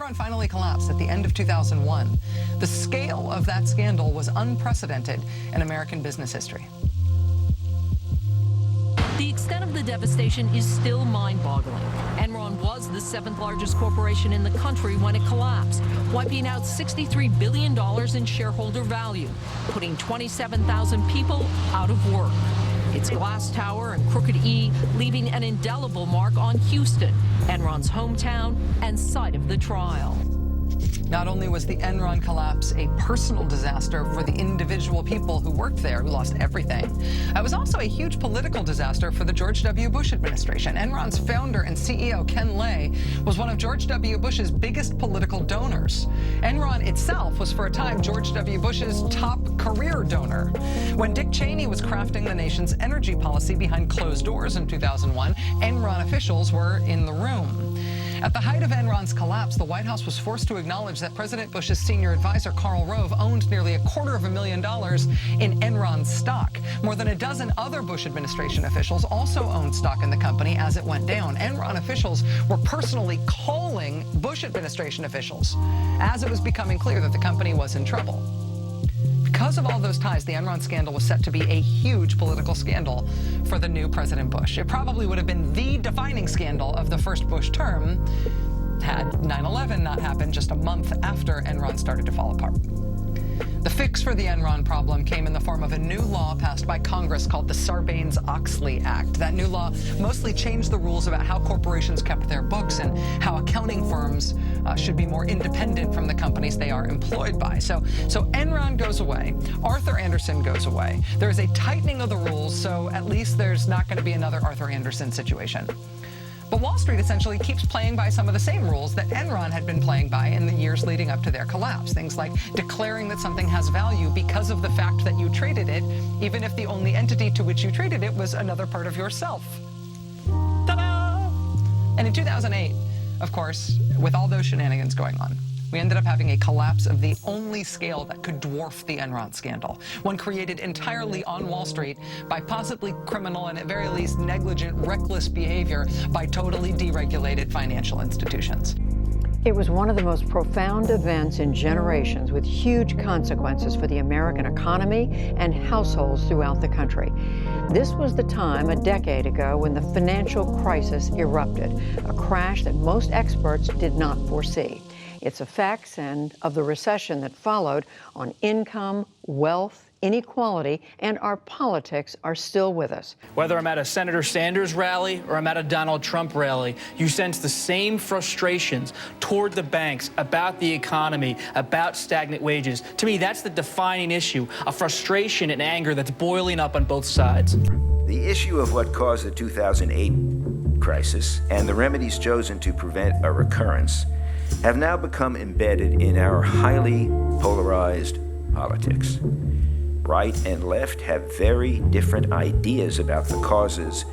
Enron finally collapsed at the end of 2001. The scale of that scandal was unprecedented in American business history. The extent of the devastation is still mind-boggling. Enron was the 7th largest corporation in the country when it collapsed, wiping out $63 billion in shareholder value, putting 27,000 people out of work. Its glass tower and Crooked E leaving an indelible mark on Houston, Enron's hometown and site of the trial. Not only was the Enron collapse a personal disaster for the individual people who worked there, who lost everything, it was also a huge political disaster for the George W. Bush administration. Enron's founder and CEO, Ken Lay, was one of George W. Bush's biggest political donors. Enron itself was for a time George W. Bush's top career donor. When Dick Cheney was crafting the nation's energy policy behind closed doors in 2001, Enron officials were in the room. At the height of Enron's collapse, the White House was forced to acknowledge that President Bush's senior advisor, Karl Rove, owned nearly $250,000 in Enron stock. More than a dozen other Bush administration officials also owned stock in the company as it went down. Enron officials were personally calling Bush administration officials as it was becoming clear that the company was in trouble. Because of all those ties, the Enron scandal was set to be a huge political scandal for the new President Bush. It probably would have been the defining scandal of the first Bush term had 9/11 not happened just a month after Enron started to fall apart. The fix for the Enron problem came in the form of a new law passed by Congress called the Sarbanes-Oxley Act. That new law mostly changed the rules about how corporations kept their books and how accounting firms should be more independent from the companies they are employed by. So Enron goes away. Arthur Andersen goes away. There is a tightening of the rules, so at least there's not going to be another Arthur Andersen situation. But Wall Street essentially keeps playing by some of the same rules that Enron had been playing by in the years leading up to their collapse. Things like declaring that something has value because of the fact that you traded it, even if the only entity to which you traded it was another part of yourself. Ta-da! And in 2008, of course, with all those shenanigans going on, we ended up having a collapse of the only scale that could dwarf the Enron scandal, one created entirely on Wall Street by possibly criminal and at very least negligent, reckless behavior by totally deregulated financial institutions. It was one of the most profound events in generations with huge consequences for the American economy and households throughout the country. This was the time a decade ago when the financial crisis erupted, a crash that most experts did not foresee. Its effects and of the recession that followed on income, wealth, inequality, and our politics are still with us. Whether I'm at a Senator Sanders rally or I'm at a Donald Trump rally, you sense the same frustrations toward the banks, about the economy, about stagnant wages. To me, that's the defining issue, a frustration and anger that's boiling up on both sides. The issue of what caused the 2008 crisis and the remedies chosen to prevent a recurrence have now become embedded in our highly polarized politics. Right and left have very different ideas about the causes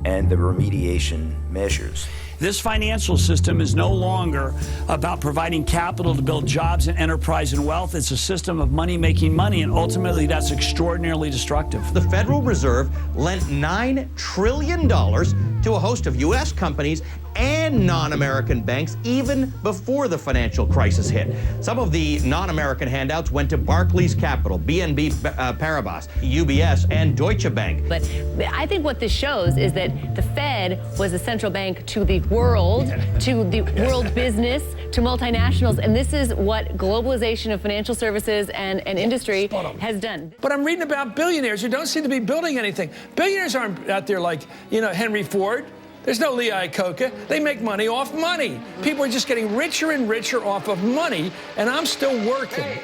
and the remediation measures. This financial system is no longer about providing capital to build jobs and enterprise and wealth. It's a system of money making money, and ultimately that's extraordinarily destructive. The Federal Reserve lent $9 trillion to a host of U.S. companies and non-American banks even before the financial crisis hit. Some of the non-American handouts went to Barclays Capital, BNP Paribas, UBS, and Deutsche Bank. But I think what this shows is that the Fed was a central bank to the world, to the world business, to multinationals, and this is what globalization of financial services and industry has done. But I'm reading about billionaires who don't seem to be building anything. Billionaires aren't out there like, Henry Ford. There's no Lee Iacocca. They make money off money. People are just getting richer and richer off of money, and I'm still working.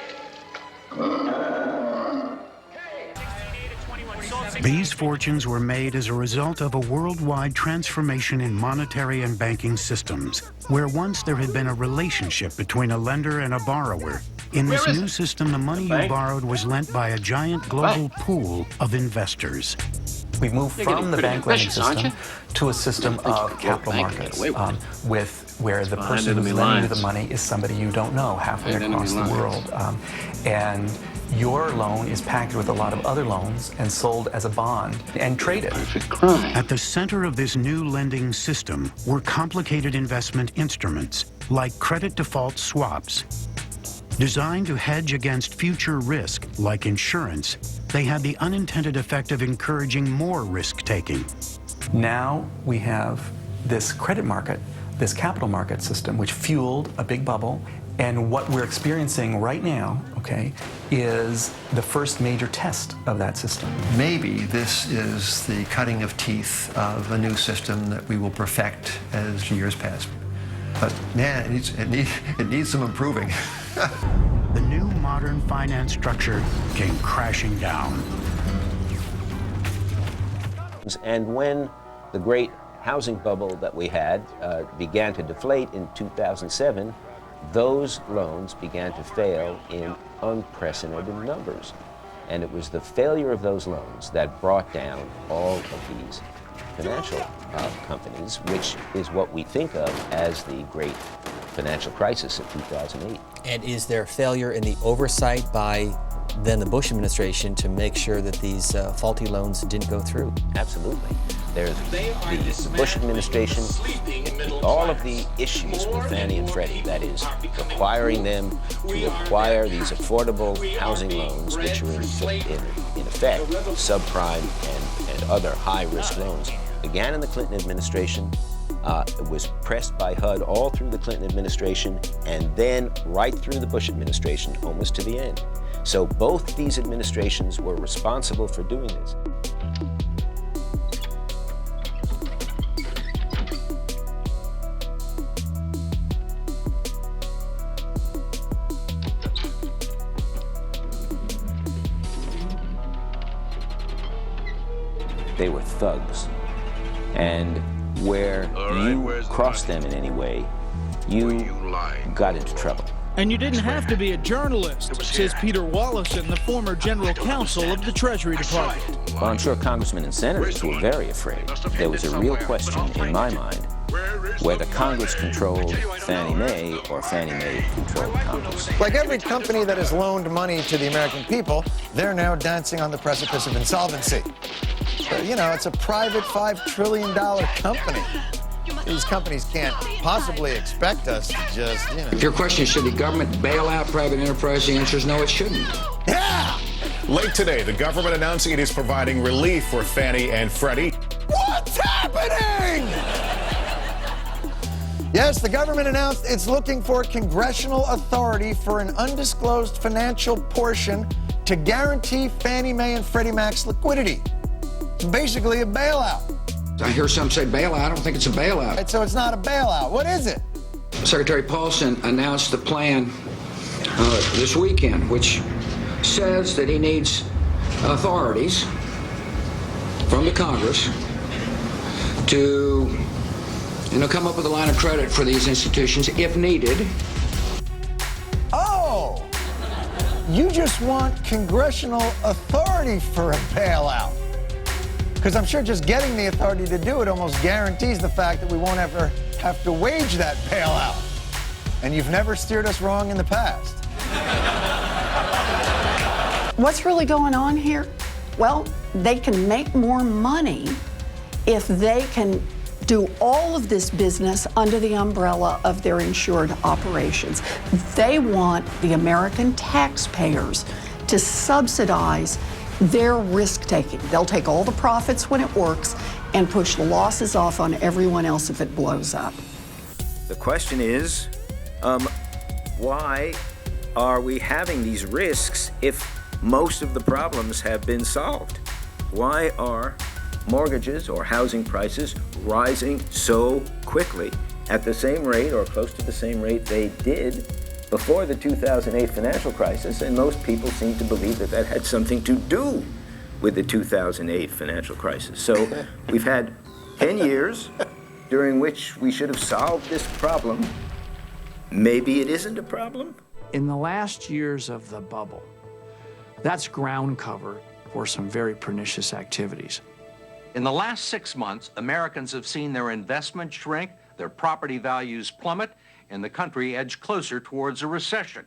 These fortunes were made as a result of a worldwide transformation in monetary and banking systems, where once there had been a relationship between a lender and a borrower. In this new system, the money you borrowed was lent by a giant global pool of investors. We've moved from the bank lending system to a system of capital markets, where the person who's lending you the money is somebody you don't know halfway across the world. And your loan is packaged with a lot of other loans and sold as a bond and traded. At the center of this new lending system were complicated investment instruments like credit default swaps. Designed to hedge against future risk, like insurance, they had the unintended effect of encouraging more risk-taking. Now we have this credit market, this capital market system, which fueled a big bubble. And what we're experiencing right now, okay, is the first major test of that system. Maybe this is the cutting of teeth of a new system that we will perfect as years pass. But man, it needs some improving. The new modern finance structure came crashing down. And when the great housing bubble that we had began to deflate in 2007, those loans began to fail in unprecedented numbers. And it was the failure of those loans that brought down all of these financial companies, which is what we think of as the great financial crisis of 2008. And is there failure in the oversight by then the Bush administration to make sure that these faulty loans didn't go through? Absolutely. There's the Bush administration, all of the issues with Fannie and Freddie, that is, requiring them to acquire these affordable housing loans, which are in effect subprime and other high-risk loans, began in the Clinton administration. It was pressed by HUD all through the Clinton administration and then right through the Bush administration, almost to the end. So both these administrations were responsible for doing this. They were thugs. And where you crossed them in any way, you got into trouble. And you didn't have to be a journalist, says Peter Wallison, the former general counsel of the Treasury Department. Well, I'm sure congressmen and senators were very afraid. There was a real question in my mind whether Congress controlled Fannie Mae or Fannie Mae controlled Congress. Like every company that has loaned money to the American people, they're now dancing on the precipice of insolvency. You know, it's a private $5 trillion company. These companies can't possibly expect us to just, you know. If your question is, should the government bail out private enterprise, the answer is no, it shouldn't. Yeah! Late today, the government announcing it is providing relief for Fannie and Freddie. What's happening? Yes, the government announced it's looking for congressional authority for an undisclosed financial portion to guarantee Fannie Mae and Freddie Mac's liquidity. It's basically a bailout. I hear some say bailout. I don't think it's a bailout. Right, so it's not a bailout. What is it? Secretary Paulson announced the plan this weekend, which says that he needs authorities from the Congress to, come up with a line of credit for these institutions if needed. Oh, you just want congressional authority for a bailout. Because I'm sure just getting the authority to do it almost guarantees the fact that we won't ever have to wage that bailout. And you've never steered us wrong in the past. What's really going on here? Well, they can make more money if they can do all of this business under the umbrella of their insured operations. They want the American taxpayers to subsidize their risk-taking. They'll take all the profits when it works and push the losses off on everyone else if it blows up. The question is, why are we having these risks if most of the problems have been solved? Why are mortgages or housing prices rising so quickly at the same rate or close to the same rate they did before the 2008 financial crisis? And most people seem to believe that that had something to do with the 2008 financial crisis. So we've had 10 years during which we should have solved this problem. Maybe it isn't a problem. In the last years of the bubble, that's ground cover for some very pernicious activities. In the last 6 months, Americans have seen their investments shrink, their property values plummet, and the country edge closer towards a recession.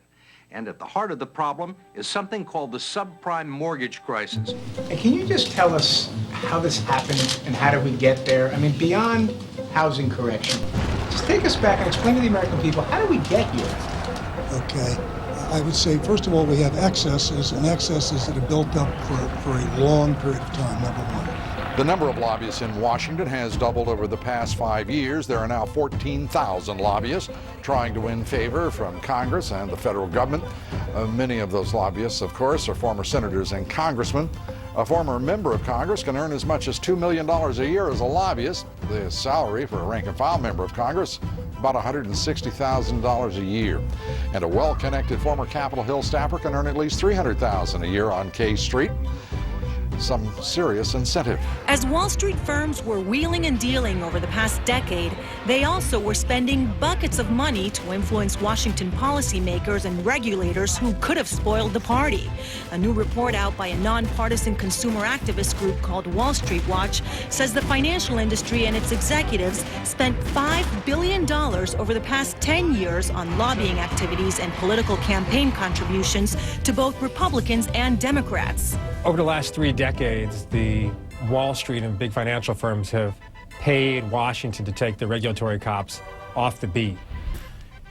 And at the heart of the problem is something called the subprime mortgage crisis. And can you just tell us how this happened and how did we get there? I mean, beyond housing correction, just take us back and explain to the American people, how did we get here? Okay. I would say, first of all, we have excesses, and excesses that have built up for a long period of time, number one. The number of lobbyists in Washington has doubled over the past 5 years. There are now 14,000 lobbyists trying to win favor from Congress and the federal government. Many of those lobbyists, of course, are former senators and congressmen. A former member of Congress can earn as much as $2 million a year as a lobbyist. The salary for a rank-and-file member of Congress, about $160,000 a year. And a well-connected former Capitol Hill staffer can earn at least $300,000 a year on K Street. Some serious incentive. As Wall Street firms were wheeling and dealing over the past decade, they also were spending buckets of money to influence Washington policymakers and regulators who could have spoiled the party. A new report out by a nonpartisan consumer activist group called Wall Street Watch says the financial industry and its executives spent $5 billion over the past 10 years on lobbying activities and political campaign contributions to both Republicans and Democrats. Over the last 3 decades, the Wall Street and big financial firms have paid Washington to take the regulatory cops off the beat.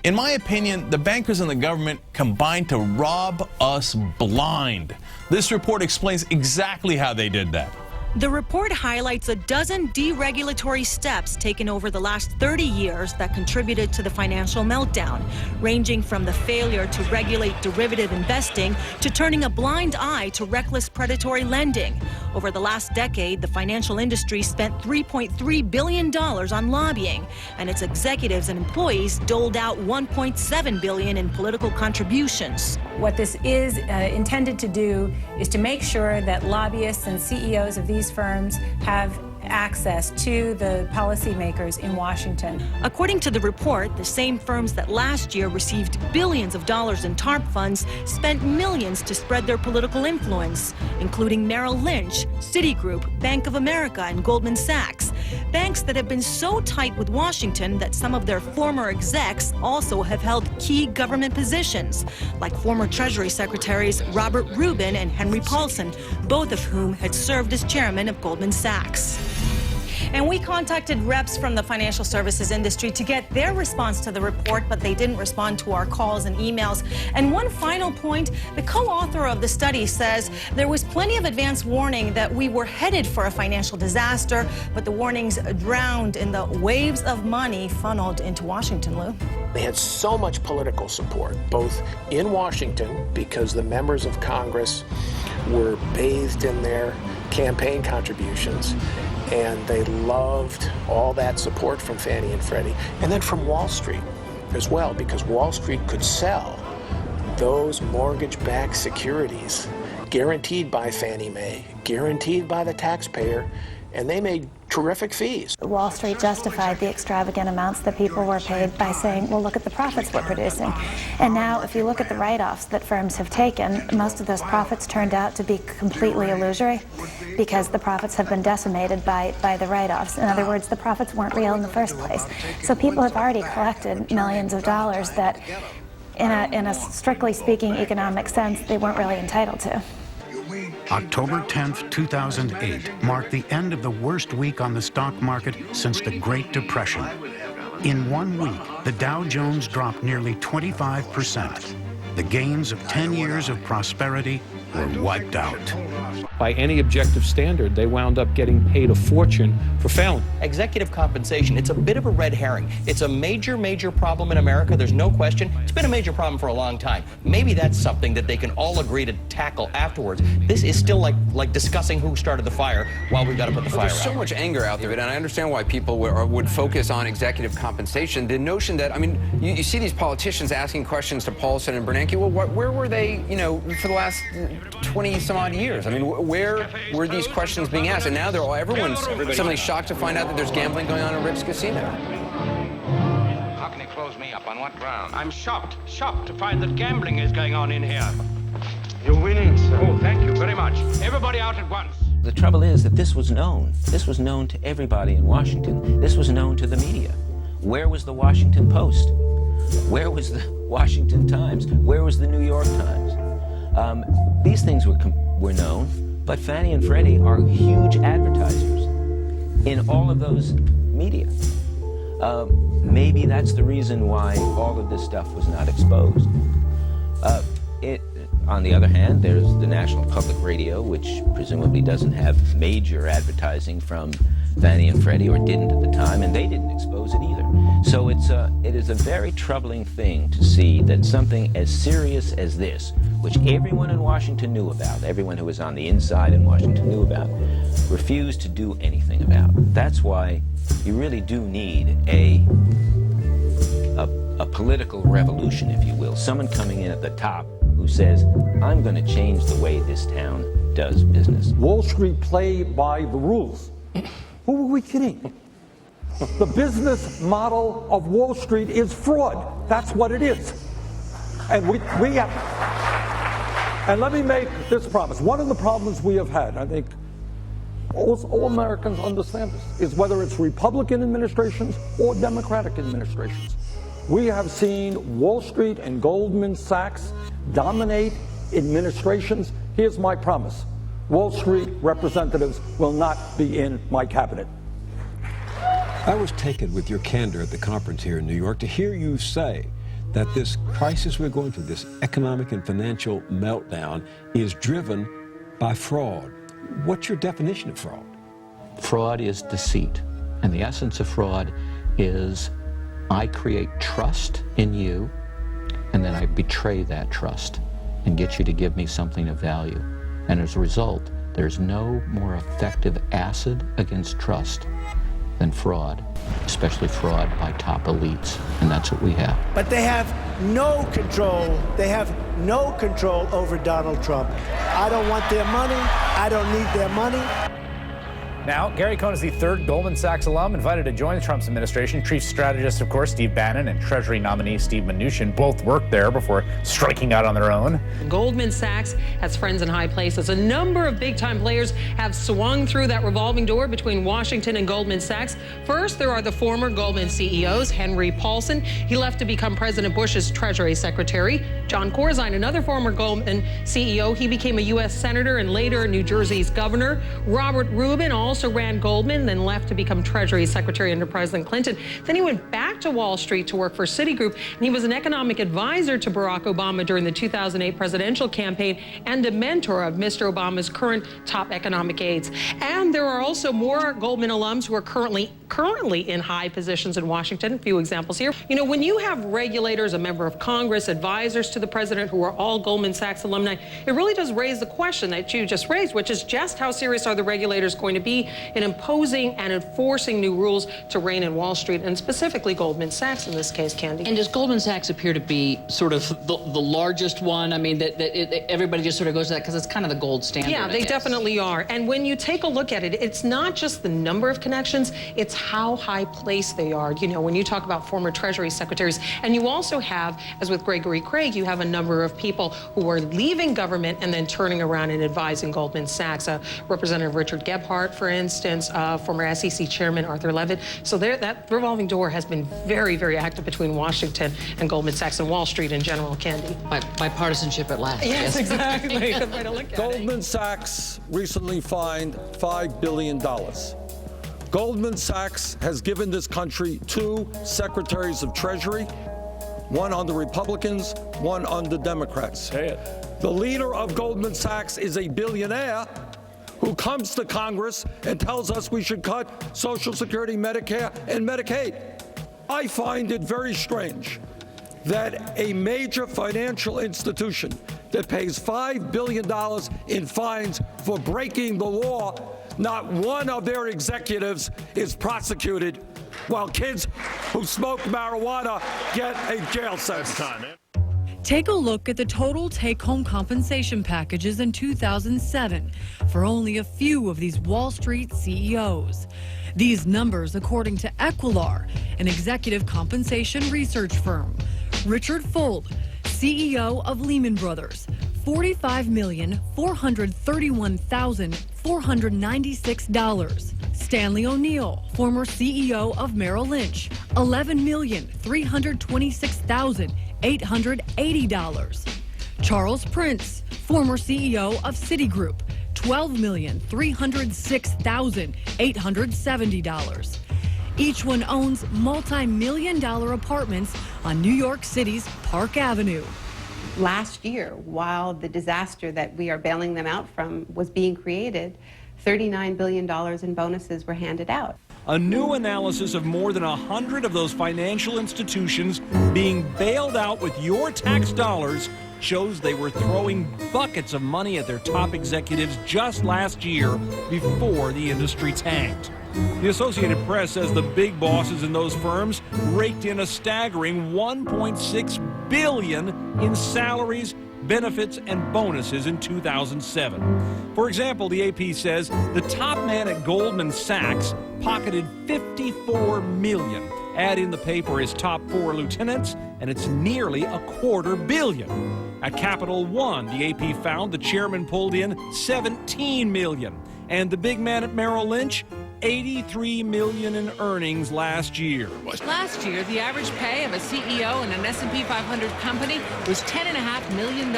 In my opinion, the bankers and the government combined to rob us blind. This report explains exactly how they did that. The report highlights a dozen deregulatory steps taken over the last 30 years that contributed to the financial meltdown, ranging from the failure to regulate derivative investing to turning a blind eye to reckless predatory lending. Over the last decade, the financial industry spent $3.3 billion on lobbying, and its executives and employees doled out $1.7 billion in political contributions. What this is intended to do is to make sure that lobbyists and CEOs of these firms have access to the policymakers in Washington. According to the report, the same firms that last year received billions of dollars in TARP funds spent millions to spread their political influence, including Merrill Lynch, Citigroup, Bank of America, and Goldman Sachs. Banks that have been so tight with Washington that some of their former execs also have held key government positions, like former Treasury Secretaries Robert Rubin and Henry Paulson, both of whom had served as chairman of Goldman Sachs. And we contacted reps from the financial services industry to get their response to the report, but they didn't respond to our calls and emails. And one final point, the co-author of the study says there was plenty of advance warning that we were headed for a financial disaster, but the warnings drowned in the waves of money funneled into Washington, Lou. They had so much political support, both in Washington, because the members of Congress were bathed in their campaign contributions, and they loved all that support from Fannie and Freddie, and then from Wall Street as well, because Wall Street could sell those mortgage-backed securities guaranteed by Fannie Mae, guaranteed by the taxpayer, and they made terrific fees. Wall Street justified the extravagant amounts that people were paid by saying, well, look at the profits we're producing. And now, if you look at the write-offs that firms have taken, most of those profits turned out to be completely illusory because the profits have been decimated by the write-offs. In other words, the profits weren't real in the first place. So people have already collected millions of dollars that, in a strictly speaking economic sense, they weren't really entitled to. October 10th, 2008 marked the end of the worst week on the stock market since the Great Depression. In 1 week, the Dow Jones dropped nearly 25%. The gains of 10 years of prosperity were wiped out. By any objective standard, they wound up getting paid a fortune for failing. Executive compensation, it's a bit of a red herring. It's a major, major problem in America. There's no question. It's been a major problem for a long time. Maybe that's something that they can all agree to tackle afterwards. This is still like discussing who started the fire while we've got to put the fire out. There's so much anger out there, and I understand why people would focus on executive compensation. The notion that, I mean, you see these politicians asking questions to Paulson and Bernanke. Well, where were they, for the last 20 some odd years? I mean, where were these questions being asked? And now everyone's suddenly shocked to find out that there's gambling going on at Rips Casino. How can he close me up? On what ground? I'm shocked to find that gambling is going on in here. You're winning, sir. Oh, thank you very much. Everybody out at once. The trouble is that this was known. This was known to everybody in Washington. This was known to the media. Where was the Washington Post? Where was the Washington Times? Where was the New York Times? These things were known, but Fannie and Freddie are huge advertisers in all of those media. Maybe that's the reason why all of this stuff was not exposed. On the other hand, there's the National Public Radio, which presumably doesn't have major advertising from Fannie and Freddie, or didn't at the time, and they didn't expose it either. So it is a very troubling thing to see that something as serious as this, which everyone in Washington knew about, everyone who was on the inside in Washington knew about, refused to do anything about. That's why you really do need a political revolution, if you will, someone coming in at the top who says, I'm going to change the way this town does business. Wall Street play by the rules. Who are we kidding? The business model of Wall Street is fraud. That's what it is. And we have, and let me make this promise. One of the problems we have had, I think all Americans understand this, is whether it's Republican administrations or Democratic administrations. We have seen Wall Street and Goldman Sachs dominate administrations. Here's my promise. Wall Street representatives will not be in my cabinet. I was taken with your candor at the conference here in New York to hear you say that this crisis we're going through, this economic and financial meltdown, is driven by fraud. What's your definition of fraud? Fraud is deceit. And the essence of fraud is I create trust in you, and then I betray that trust and get you to give me something of value. And as a result, there's no more effective acid against trust than fraud, especially fraud by top elites. And that's what we have. But they have no control. They have no control over Donald Trump. I don't want their money. I don't need their money. Now, Gary Cohn is the third Goldman Sachs alum invited to join the Trump administration. Chief strategist, of course, Steve Bannon, and Treasury nominee Steve Mnuchin both worked there before striking out on their own. Goldman Sachs has friends in high places. A number of big-time players have swung through that revolving door between Washington and Goldman Sachs. First, there are the former Goldman CEOs. Henry Paulson, he left to become President Bush's Treasury Secretary. John Corzine, another former Goldman CEO, he became a U.S. Senator and later New Jersey's governor. Robert Rubin also ran Goldman, then left to become Treasury Secretary under President Clinton. Then he went back to Wall Street to work for Citigroup, and he was an economic advisor to Barack Obama during the 2008 presidential campaign and a mentor of Mr. Obama's current top economic aides. And there are also more Goldman alums who are currently in high positions in Washington. A few examples here. You know, when you have regulators, a member of Congress, advisors to the president who are all Goldman Sachs alumni, it really does raise the question that you just raised, which is just how serious are the regulators going to be in imposing and enforcing new rules to rein in Wall Street, and specifically Goldman Sachs in this case, Candy. And does Goldman Sachs appear to be sort of the largest one? I mean, everybody just sort of goes to that because it's kind of the gold standard. Yeah, they definitely are. And when you take a look at it, it's not just the number of connections, it's how high placed they are. You know, when you talk about former Treasury secretaries, and you also have, as with Gregory Craig, you have a number of people who are leaving government and then turning around and advising Goldman Sachs. Representative Richard Gephardt, for instance, former SEC Chairman Arthur Levitt. So that revolving door has been very, very active between Washington and Goldman Sachs and Wall Street in general, Candy. Bipartisanship at last. Yes, exactly. Good way to look at Goldman Sachs recently fined $5 billion. Goldman Sachs has given this country 2 secretaries of Treasury, one on the Republicans, one on the Democrats. Say it. The leader of Goldman Sachs is a billionaire who comes to Congress and tells us we should cut Social Security, Medicare, and Medicaid. I find it very strange that a major financial institution that pays $5 billion in fines for breaking the law, not one of their executives is prosecuted, while kids who smoke marijuana get a jail sentence. Take a look at the total take-home compensation packages in 2007 for only a few of these Wall Street CEOs. These numbers, according to Equilar, an executive compensation research firm. Richard Fuld, CEO of Lehman Brothers, $45,431,496. Stanley O'Neill, former CEO of Merrill Lynch, $11,326,000. $880. Charles Prince, former CEO of Citigroup, $12,306,870. Each one owns multi-million-dollar apartments on New York City's Park Avenue. Last year, while the disaster that we are bailing them out from was being created, $39 billion in bonuses were handed out. A new analysis of more than 100 of those financial institutions being bailed out with your tax dollars shows they were throwing buckets of money at their top executives just last year before the industry tanked. The Associated Press says the big bosses in those firms raked in a staggering $1.6 billion in salaries, benefits, and bonuses in 2007. For example, the AP says the top man at Goldman Sachs pocketed $54 million. Add in the pay for his top 4 lieutenants, and it's nearly $250 million. At Capital One, the AP found the chairman pulled in $17 million. And the big man at Merrill Lynch, $83 million in earnings last year. Last year, the average pay of a CEO in an S&P 500 company was $10.5 million.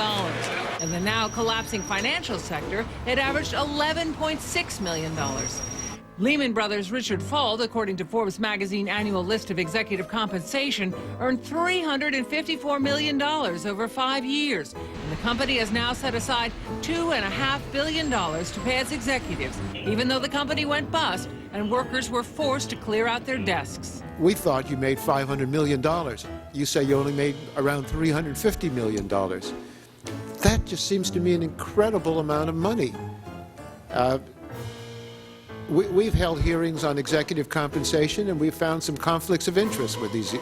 In the now collapsing financial sector, it averaged $11.6 million. Lehman Brothers' Richard Fuld, according to Forbes magazine annual list of executive compensation, earned $354 million over 5 years. And the company has now set aside $2.5 billion to pay its executives, even though the company went bust and workers were forced to clear out their desks. We thought you made $500 million. You say you only made around $350 million. That just seems to me an incredible amount of money. We've held hearings on executive compensation, and we've found some conflicts of interest with these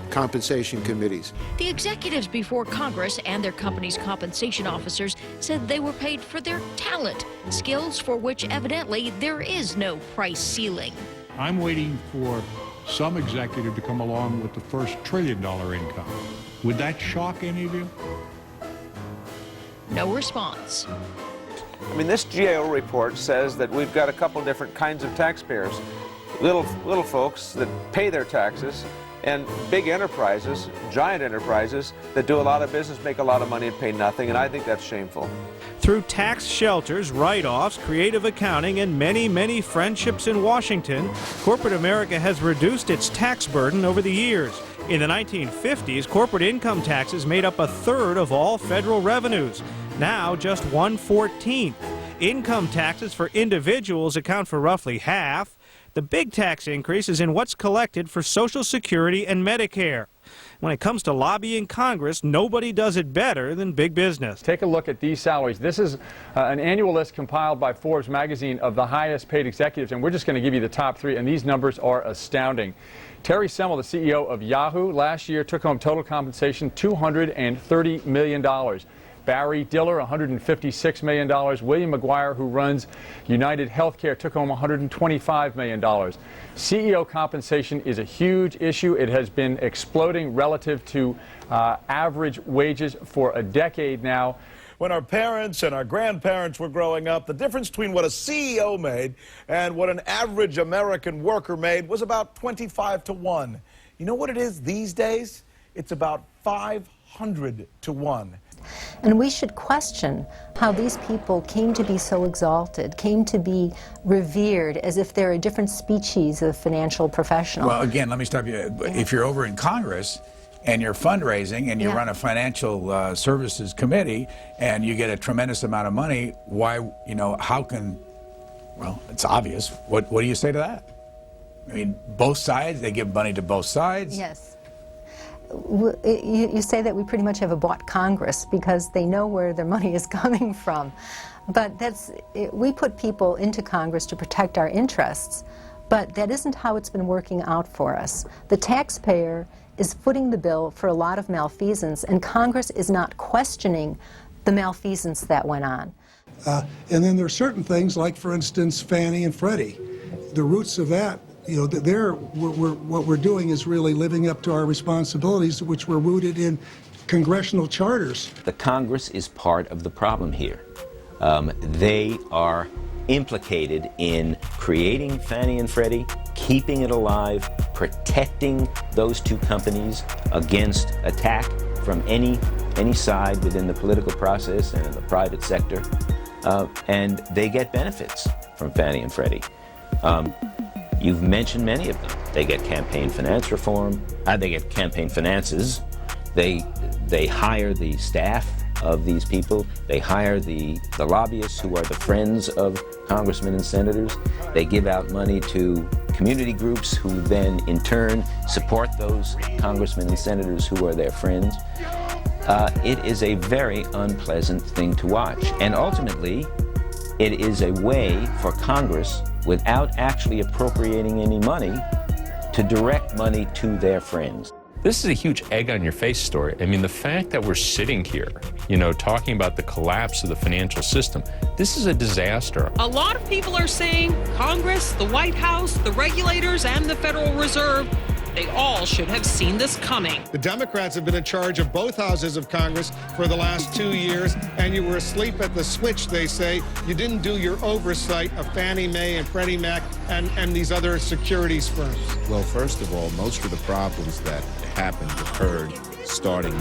compensation committees. The executives before Congress and their company's compensation officers said they were paid for their talent, skills for which evidently there is no price ceiling. I'm waiting for some executive to come along with the first $1 trillion income. Would that shock any of you? No response. I mean, this GAO report says that we've got a couple different kinds of taxpayers. Little folks that pay their taxes, and big enterprises, giant enterprises, that do a lot of business, make a lot of money, and pay nothing, and I think that's shameful. Through tax shelters, write-offs, creative accounting, and many friendships in Washington, corporate America has reduced its tax burden over the years. In the 1950s, corporate income taxes made up 1/3 of all federal revenues. Now, just 1/14. Income taxes for individuals account for roughly half. The big tax increase is in what's collected for Social Security and Medicare. When it comes to lobbying Congress, nobody does it better than big business. Take a look at these salaries. This is an annual list compiled by Forbes magazine of the highest paid executives, and we're just going to give you the top 3, and these numbers are astounding. Terry Semel, the CEO of Yahoo, last year took home total compensation $230 million. Barry Diller, $156 million. William McGuire, who runs United Healthcare, took home $125 million. CEO compensation is a huge issue. It has been exploding relative to average wages for a decade now. When our parents and our grandparents were growing up, the difference between what a CEO made and what an average American worker made was about 25 to 1. You know what it is these days? It's about 500 to 1. And we should question how these people came to be so exalted, came to be revered as if they're a different species of financial professional. Well, again, let me stop you. If you're over in Congress and you're fundraising and you run a financial services committee and you get a tremendous amount of money, why, how can, well, it's obvious. What do you say to that? I mean, both sides, they give money to both sides. Yes. You say that we pretty much have a bought Congress because they know where their money is coming from. But we put people into Congress to protect our interests, but that isn't how it's been working out for us. The taxpayer is footing the bill for a lot of malfeasance, and Congress is not questioning the malfeasance that went on. And then there are certain things like, for instance, Fannie and Freddie. The roots of that, what we're doing is really living up to our responsibilities, which were rooted in congressional charters. The Congress is part of the problem here. They are implicated in creating Fannie and Freddie, keeping it alive, protecting those two companies against attack, from any side within the political process and in the private sector, and they get benefits from Fannie and Freddie. You've mentioned many of them. They get campaign finance reform. They get campaign finances. They hire the staff of these people. They hire the lobbyists who are the friends of congressmen and senators. They give out money to community groups who then in turn support those congressmen and senators who are their friends. It is a very unpleasant thing to watch. And ultimately, it is a way for Congress, without actually appropriating any money, to direct money to their friends. This is a huge egg on your face story. I mean, the fact that we're sitting here, talking about the collapse of the financial system, this is a disaster. A lot of people are saying Congress, the White House, the regulators, and the Federal Reserve, they all should have seen this coming. The Democrats have been in charge of both houses of Congress for the last 2 years, and you were asleep at the switch, they say. You didn't do your oversight of Fannie Mae and Freddie Mac and these other securities firms. Well, first of all, most of the problems that occurred starting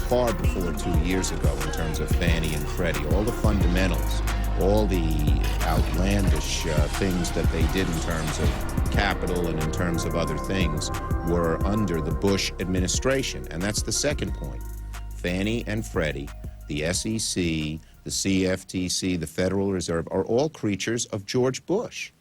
far before 2 years ago in terms of Fannie and Freddie. All the fundamentals, all the outlandish things that they did in terms of capital and in terms of other things were under the Bush administration. And that's the second point. Fannie and Freddie, the SEC, the CFTC, the Federal Reserve are all creatures of George Bush.